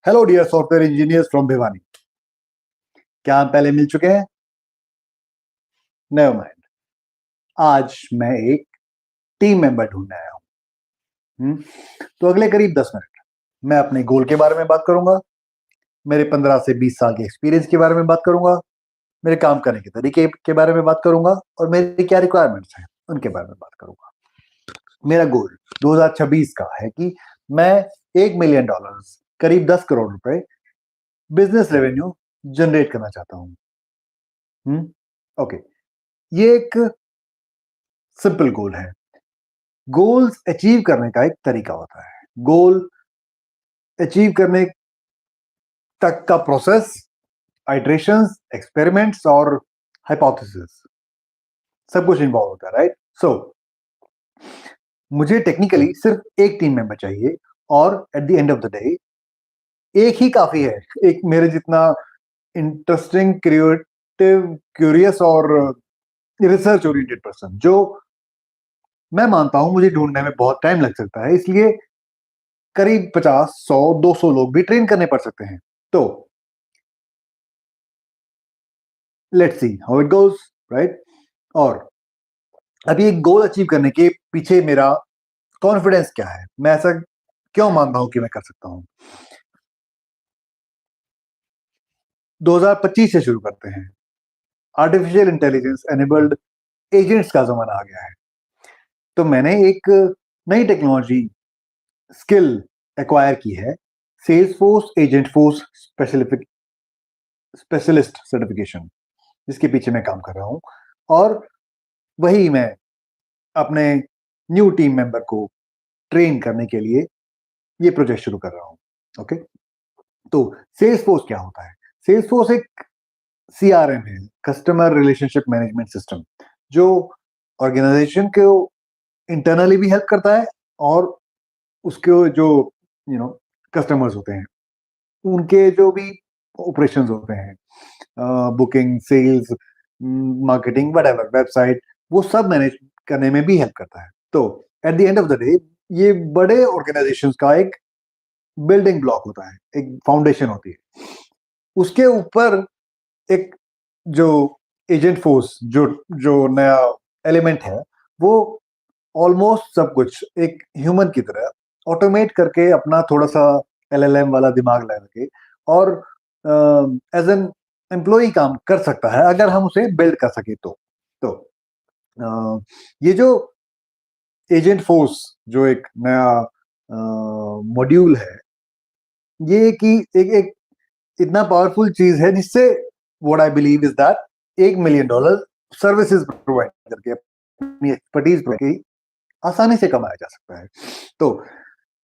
Hello dear software engineers from Bhiwani. क्या हम पहले मिल चुके हैं? Never mind. आज मैं एक टीम मेंबर ढूंढने आया हूं। तो अगले करीब 10 मिनट मैं अपने गोल के बारे में बात करूंगा, मेरे 15 से 20 साल के एक्सपीरियंस के बारे में बात करूंगा, मेरे काम करने के तरीके के बारे में बात करूंगा और मेरी क्या रिक्वायरमेंट्स हैं उनके बारे में बात करूंगा। मेरा गोल 2026 का है कि मैं $1 मिलियन, करीब 10 करोड़ रुपए बिजनेस रेवेन्यू जनरेट करना चाहता हूँ। ओके, ये एक सिंपल गोल है। गोल्स अचीव करने का एक तरीका होता है। गोल अचीव करने तक का प्रोसेस, आइट्रेशंस, एक्सपेरिमेंट्स और हाइपोथेसिस सब कुछ इन्वॉल्व होता है, राइट? सो मुझे टेक्निकली सिर्फ एक टीम मेंबर चाहिए और at the end of the day एक ही काफी है। एक मेरे जितना इंटरेस्टिंग, क्रिएटिव, क्यूरियस और रिसर्च ओरिएंटेड पर्सन, जो मैं मानता हूं मुझे ढूंढने में बहुत टाइम लग सकता है, इसलिए करीब 50, 100, 200 लोग भी ट्रेन करने पड़ सकते हैं। तो let's see how it goes, right? और अभी एक गोल अचीव करने के पीछे मेरा कॉन्फिडेंस क्या है, मैं ऐसा क्यों मानता हूं कि मैं कर सकता हूं। 2025 से शुरू करते हैं। आर्टिफिशियल इंटेलिजेंस एनेबल्ड एजेंट्स का जमाना आ गया है। तो मैंने एक नई टेक्नोलॉजी स्किल एक्वायर की है, Salesforce Agentforce specialist certification, जिसके पीछे मैं काम कर रहा हूं। और वही मैं अपने न्यू टीम मेंबर को ट्रेन करने के लिए ये प्रोजेक्ट शुरू कर रहा हूं। ओके, तो सेल्स फोर्स क्या होता है? सेल्स फोर्स एक सीआरएम है, कस्टमर रिलेशनशिप मैनेजमेंट सिस्टम, जो ऑर्गेनाइजेशन को इंटरनली भी हेल्प करता है और उसके जो कस्टमर्स होते हैं उनके जो भी ऑपरेशंस होते हैं, booking, sales, marketing, whatever, website, वो सब मैनेज करने में भी हेल्प करता है। तो at the end of the day ये बड़े ऑर्गेनाइजेशंस का एक बिल्डिंग ब्लॉक होता है, एक फाउंडेशन होती है। उसके ऊपर एक जो एजेंट फोर्स, जो जो नया एलिमेंट है, वो ऑलमोस्ट सब कुछ एक ह्यूमन की तरह ऑटोमेट करके अपना थोड़ा सा एलएलएम वाला दिमाग लगा के और एज एन एम्प्लॉय काम कर सकता है अगर हम उसे बिल्ड कर सके तो ये जो एजेंट फोर्स, जो एक नया मॉड्यूल है, ये कि एक इतना पावरफुल चीज है जिससे what I believe is that $1 million services provide करके, अपनी एक्सपर्टीज करके आसानी से कमाया जा सकता है। तो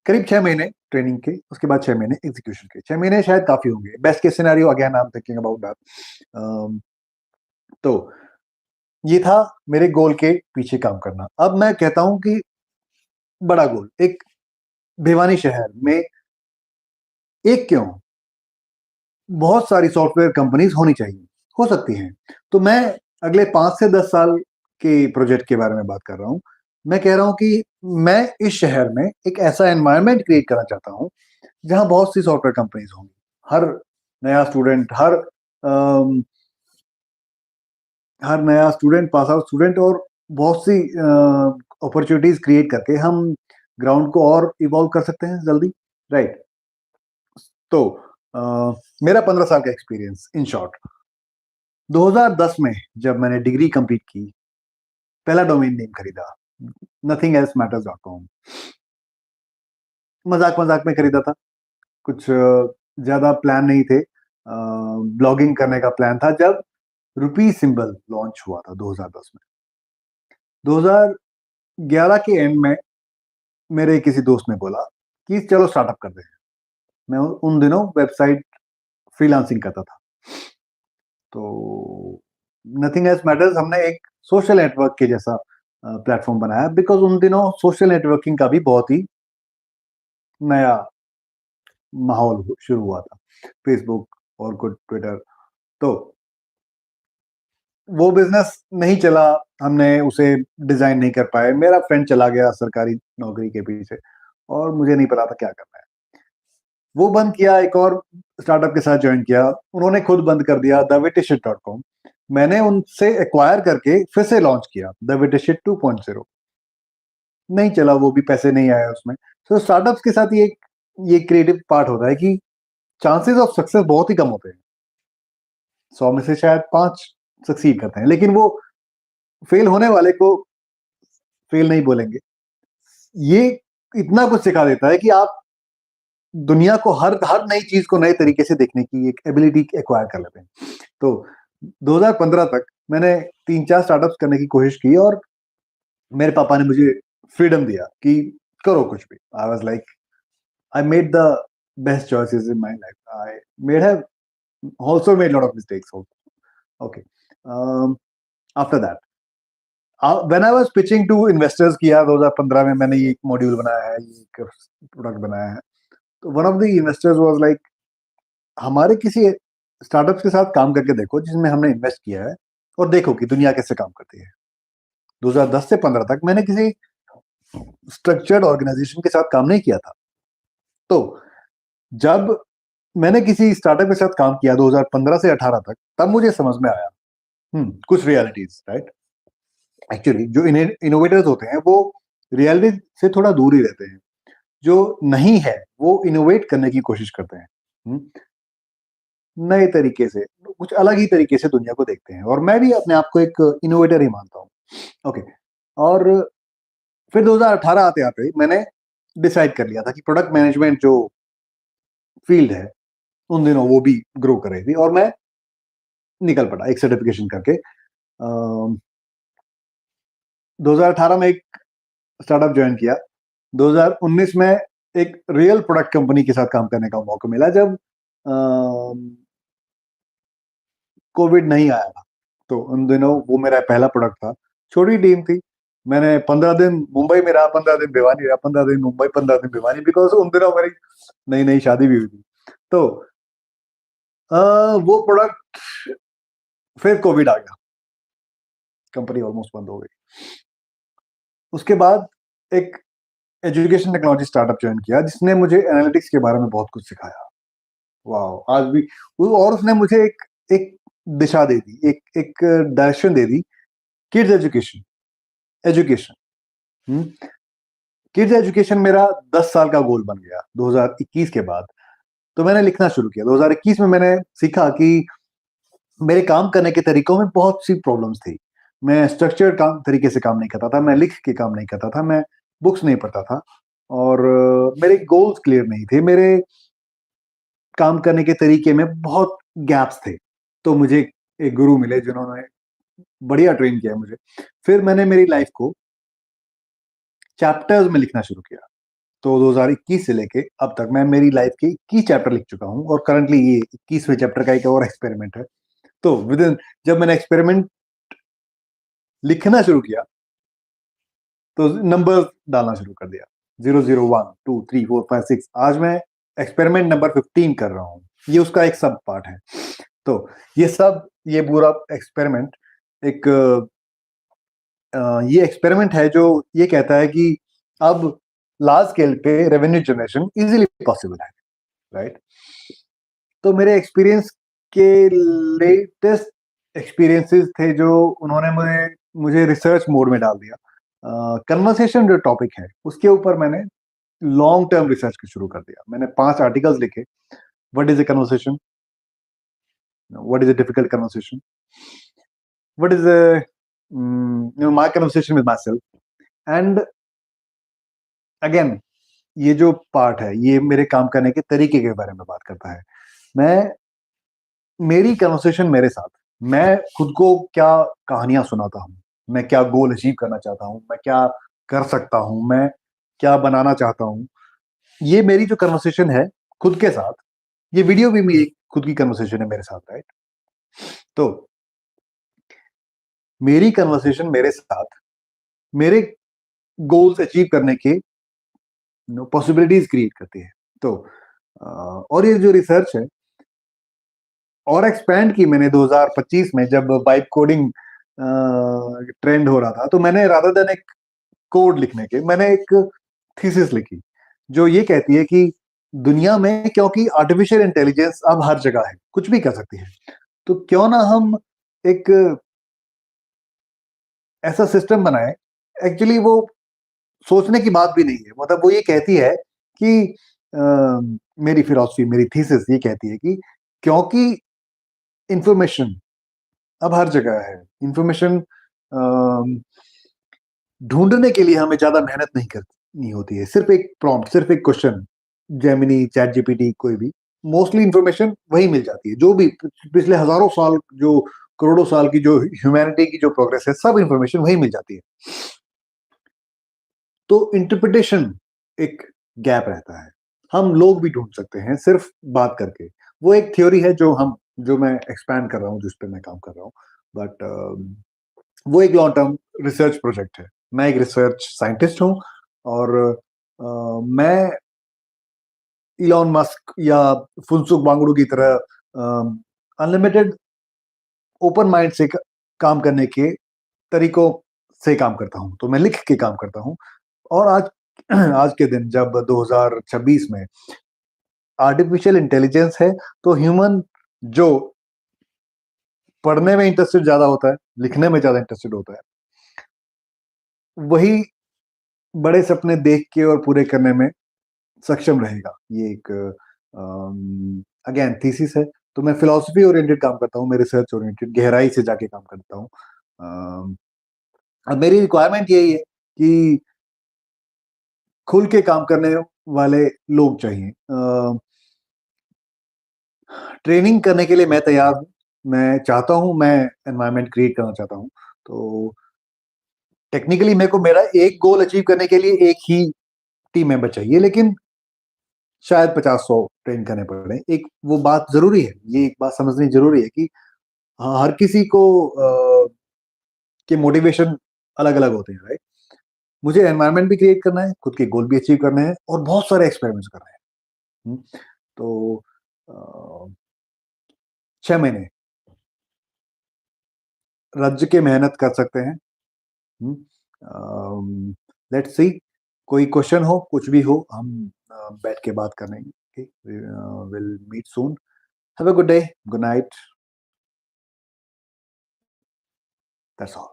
करीब 6 महीने ट्रेनिंग के, उसके बाद 6 महीने एग्जीक्यूशन के। 6 महीने शायद काफी होंगे, best case scenario again I am thinking about that. तो ये था मेरे गोल के पीछे काम करना। अब मैं कहता हूं कि बड़ा गोल, एक भिवानी शहर में एक क्यों, बहुत सारी सॉफ्टवेयर कंपनीज होनी चाहिए, हो सकती हैं। तो मैं अगले 5 से 10 साल के प्रोजेक्ट के बारे में बात कर रहा हूँ। मैं कह रहा हूँ कि मैं इस शहर में एक ऐसा एनवायरनमेंट क्रिएट करना चाहता हूँ जहां बहुत सी सॉफ्टवेयर कंपनीज होंगी। हर नया स्टूडेंट, हर नया स्टूडेंट, पास आउट स्टूडेंट और बहुत सी अपॉर्चुनिटीज क्रिएट करके हम ग्राउंड को और इवॉल्व कर सकते हैं जल्दी, राइट? तो मेरा 15 साल का एक्सपीरियंस इन शॉर्ट। 2010 में जब मैंने डिग्री कंप्लीट की, पहला डोमेन नेम खरीदा, nothingelsematters.com। मजाक मजाक में खरीदा था, कुछ ज्यादा प्लान नहीं थे। ब्लॉगिंग करने का प्लान था जब रुपी सिंबल लॉन्च हुआ था 2010 में। 2011 के एंड में मेरे किसी दोस्त ने बोला कि चलो स्टार्टअप करते हैं। मैं उन दिनों वेबसाइट फ्रीलांसिंग करता था। तो नथिंग एल्स मैटर्स हमने एक सोशल नेटवर्क के जैसा प्लेटफॉर्म बनाया, बिकॉज उन दिनों सोशल नेटवर्किंग का भी बहुत ही नया माहौल शुरू हुआ था, फेसबुक और कुछ ट्विटर। तो वो बिजनेस नहीं चला, हमने उसे डिजाइन नहीं कर पाए। मेरा फ्रेंड चला गया सरकारी नौकरी के पीछे और मुझे नहीं पता था क्या करना है। वो बंद किया, एक और स्टार्टअप के साथ ज्वाइन किया, उन्होंने खुद बंद कर दिया, thewittishit.com। मैंने उनसे एक्वायर करके फिर से लॉन्च किया thewittishit 2.0। नहीं चला, वो भी पैसे नहीं आए उसमें। तो स्टार्टअप्स के साथ ये क्रिएटिव पार्ट होता है कि चांसेस ऑफ सक्सेस बहुत ही कम होते हैं। 100 में से शायद 5 सक्सीड करते हैं, लेकिन वो फेल होने वाले को फेल नहीं बोलेंगे। ये इतना कुछ सिखा देता है कि आप दुनिया को हर हर नई चीज को नए तरीके से देखने की एक एबिलिटी एक्वायर कर लेते हैं। तो 2015 तक मैंने 3-4 स्टार्टअप्स करने की कोशिश की, और मेरे पापा ने मुझे फ्रीडम दिया कि करो कुछ भी। I was like, I made the best choices in my life. I made have also made lot of mistakes also. Okay. After that, when I was pitching to investors किया 2015 में, मैंने ये एक मॉड्यूल बनाया है, ये एक प्रोडक्ट बनाया है, तो one of the investors was like, हमारे किसी स्टार्टअप्स के साथ काम करके देखो जिसमें हमने इन्वेस्ट किया है, और देखो कि दुनिया कैसे काम करती है। 2010 से 15 तक मैंने किसी स्ट्रक्चर्ड ऑर्गेनाइजेशन के साथ काम नहीं किया था। तो जब मैंने किसी स्टार्टअप के साथ काम किया 2015 से 18 तक, तब मुझे समझ में आया कुछ रियलिटीज, राइट। एक्चुअली जो इनोवेटर्स होते हैं वो रियलिटी से थोड़ा दूर ही रहते हैं। जो नहीं है वो इनोवेट करने की कोशिश करते हैं, नए तरीके से, कुछ अलग ही तरीके से दुनिया को देखते हैं, और मैं भी अपने आप को एक इनोवेटर ही मानता हूँ। ओके। और फिर 2018 आते आते मैंने डिसाइड कर लिया था कि प्रोडक्ट मैनेजमेंट जो फील्ड है, उन दिनों वो भी ग्रो कर रही थी, और मैं निकल पड़ा एक सर्टिफिकेशन करके। 2018 में एक स्टार्टअप ज्वाइन किया। 2019 में एक रियल प्रोडक्ट कंपनी के साथ काम करने का मौका मिला, जब कोविड नहीं आया था। तो उन दिनों वो मेरा पहला प्रोडक्ट था। छोटी टीम थी। मैंने 15 दिन मुंबई में रहा, 15 दिन भिवानी रहा, 15 दिन मुंबई, 15 दिन भिवानी, बिकॉज उन दिनों मेरी नई नई शादी भी हुई थी। तो वो प्रोडक्ट, फिर कोविड आ गया, कंपनी ऑलमोस्ट बंद हो गई। उसके बाद एक एजुकेशन टेक्नोलॉजी स्टार्टअप ज्वाइन किया, जिसने मुझे एनालिटिक्स के बारे में बहुत कुछ सिखाया। वाह, आज भी और उसने मुझे एक दिशा दे दी, एक डायरेक्शन दे दी। किड्स एजुकेशन किड्स एजुकेशन मेरा 10 साल का गोल बन गया 2021 के बाद। तो मैंने लिखना शुरू किया। 2021 में मैंने सीखा कि मेरे काम करने के तरीकों में बहुत सी प्रॉब्लम्स थी। मैं स्ट्रक्चर्ड तरीके से काम नहीं करता था, मैं लिख के काम नहीं करता था, मैं बुक्स नहीं पढ़ता था, और मेरे गोल्स क्लियर नहीं थे, मेरे काम करने के तरीके में बहुत गैप्स थे। तो मुझे एक गुरु मिले जिन्होंने बढ़िया ट्रेन किया मुझे। फिर मैंने मेरी लाइफ को चैप्टर्स में लिखना शुरू किया। तो 2021 से लेके अब तक मैं मेरी लाइफ के 21 चैप्टर लिख चुका हूँ, और करंटली ये 21वें चैप्टर का एक और एक्सपेरिमेंट है। तो जब मैंने एक्सपेरिमेंट लिखना शुरू किया, तो नंबर डालना शुरू कर दिया, 0, 0, 1, 2, 3, 4, 5, 6। आज मैं एक्सपेरिमेंट नंबर 15 कर रहा हूँ। ये उसका एक सब पार्ट है। तो ये पूरा एक्सपेरिमेंट एक ये एक्सपेरिमेंट है जो ये कहता है कि अब लार्ज स्केल पे रेवेन्यू जनरेशन इजीली पॉसिबल है, राइट। तो मेरे एक्सपीरियंस के लेटेस्ट एक्सपीरियंसेस थे जो उन्होंने मुझे रिसर्च मोड में डाल दिया। कन्वर्सेशन जो टॉपिक है उसके ऊपर मैंने लॉन्ग टर्म रिसर्च शुरू कर दिया। मैंने 5 आर्टिकल्स लिखे। What is a conversation, what is a difficult conversation, what is my conversation with my self. And again, ये जो पार्ट है ये मेरे काम करने के तरीके के बारे में बात करता है। मेरी कन्वर्सेशन मेरे साथ, मैं खुद को क्या कहानियां सुनाता हूँ, मैं क्या गोल अचीव करना चाहता हूँ, मैं क्या कर सकता हूँ, मैं क्या बनाना चाहता हूँ, ये मेरी जो कन्वर्सेशन है खुद के साथ, ये वीडियो भी मेरी खुद की कन्वर्सेशन है मेरे साथ, राइट। तो मेरी कन्वर्सेशन मेरे साथ मेरे गोल्स अचीव करने के पॉसिबिलिटीज क्रिएट करती है। तो और ये जो रिसर्च है और एक्सपैंड की मैंने 2025 में, जब वाइब कोडिंग ट्रेंड हो रहा था, तो मैंने रादर देन एक कोड लिखने के, मैंने एक थीसिस लिखी जो ये कहती है कि दुनिया में, क्योंकि आर्टिफिशियल इंटेलिजेंस अब हर जगह है, कुछ भी कर सकती है, तो क्यों ना हम एक ऐसा सिस्टम बनाएं। एक्चुअली वो सोचने की बात भी नहीं है, मतलब वो ये कहती है कि मेरी फिलॉसफी, मेरी थीसिस ये कहती है कि क्योंकि इंफॉर्मेशन अब हर जगह है, इंफॉर्मेशन ढूंढने के लिए हमें ज्यादा मेहनत नहीं करनी होती है। सिर्फ एक प्रॉम्प्ट, सिर्फ एक क्वेश्चन, जेमिनी, चैट जीपीटी, कोई भी, मोस्टली इंफॉर्मेशन वही मिल जाती है। जो भी पिछले हजारों साल, जो करोड़ों साल की जो ह्यूमैनिटी की जो प्रोग्रेस है, सब इंफॉर्मेशन वही मिल जाती है। तो इंटरप्रिटेशन एक गैप रहता है, हम लोग भी ढूंढ सकते हैं सिर्फ बात करके। वो एक थ्योरी है जो मैं एक्सपैंड कर रहा हूँ, जिस पे मैं काम कर रहा हूँ, बट वो एक लॉन्ग टर्म रिसर्च प्रोजेक्ट है। मैं एक रिसर्च साइंटिस्ट हूँ, और मैं इलॉन मस्क या फुनसुक वांगडू की तरह अनलिमिटेड ओपन माइंड से काम करने के तरीकों से काम करता हूँ। तो मैं लिख के काम करता हूँ। और आज आज के दिन, जब 2026 में आर्टिफिशियल इंटेलिजेंस है, तो ह्यूमन जो पढ़ने में इंटरेस्टेड ज्यादा होता है, लिखने में ज्यादा इंटरेस्टेड होता है, वही बड़े सपने देख के और पूरे करने में सक्षम रहेगा। ये एक अगेन थीसिस है। तो मैं फिलोसफी ओरिएंटेड काम करता हूँ, मैं रिसर्च ओरिएंटेड गहराई से जाके काम करता हूँ। अब मेरी रिक्वायरमेंट यही है कि खुल के काम करने वाले लोग चाहिए। ट्रेनिंग करने के लिए मैं तैयार हूँ। मैं चाहता हूँ, मैं एनवायरनमेंट क्रिएट करना चाहता हूँ। तो टेक्निकली मेरे को मेरा एक गोल अचीव करने के लिए एक ही टीम मेंबर चाहिए, लेकिन शायद 50-100 ट्रेन करने पड़े। एक वो बात जरूरी है, ये एक बात समझनी जरूरी है कि हाँ, हर किसी को के मोटिवेशन अलग अलग होते हैं, राइट। मुझे एनवायरनमेंट भी क्रिएट करना है, खुद के गोल भी अचीव करने हैं, और बहुत सारे एक्सपेरिमेंट्स करने हैं। तो 6 महीने रज के मेहनत कर सकते हैं। लेट्स सी, कोई क्वेश्चन हो, कुछ भी हो, हम बैठ के बात कर लेंगे। Will meet soon. Have a good day, good night, that's all.